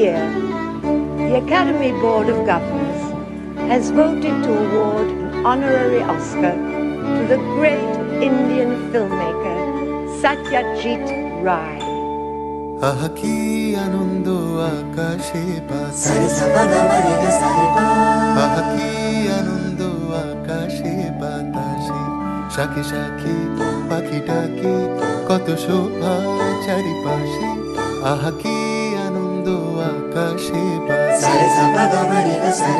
year, the Academy Board of Governors has voted to award an honorary Oscar to the great Indian filmmaker Satyajit Ray. আহা কি আনন্দ আকাশে বাতাসে, আহা কি আনন্দ আকাশে বাতাসে, শাখে শাখে পাখি ডাকে, কত শোভা চারিপাশে। আহা কি আনন্দ আকাশে বাতাসে,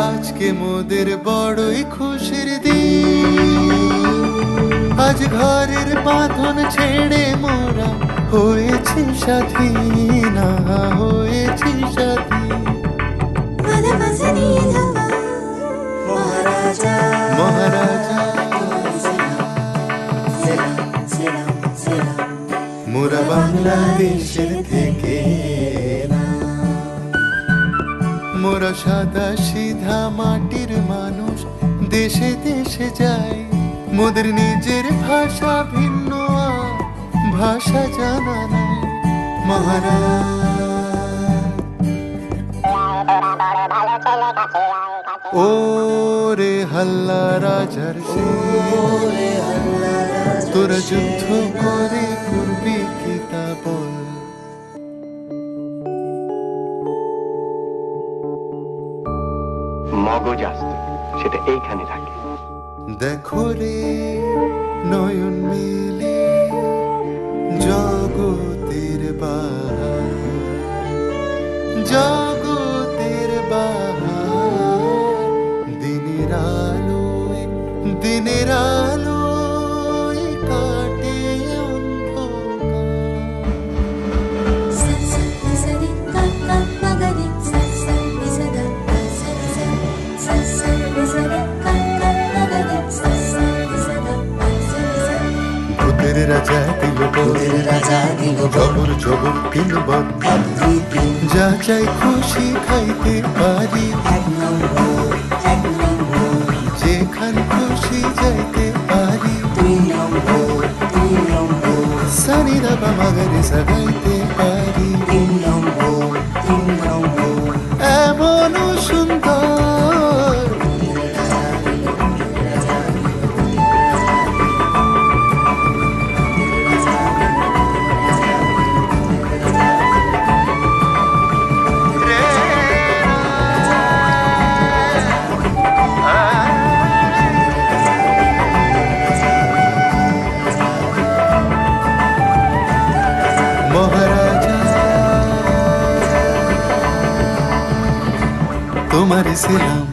আজকে মোদের বড়ই খুশির দিন। আজ ঘরের বাঁধন ছেড়ে মোরা হয়েছি স্বাধীন, হয়েছি স্বাধীন। মহারাজা মহারাজা মোরা বাংলাদেশের থেকে, মোরা সাদা সিধা মাটির মানুষ, দেশে দেশে যায়। মোদের নিজের ভাষা ভিন্ন, ভাষা জানা নাই। মহারাজ ও রে হাল্লা রাজার সে, তোরা যুদ্ধ করে করবি কি তা বল। মগজ আসত, সেটা এইখানে থাকে। দেখো রে নয়ন মিলে জগতের বাহার, জগতের বাহার। দিনের আলোয়, দিনের আলোয় কাটে রাজা দিল, রাজা দিল জবর জবর তিন বদ, যা চাই খুশি খাইতে পারি, যেখানে খুশি যাইতে পারি। সানি দাবা মাগারে সাগাইতে পারি, এমন সুন্দর। মহারাজা তোমার সালাম।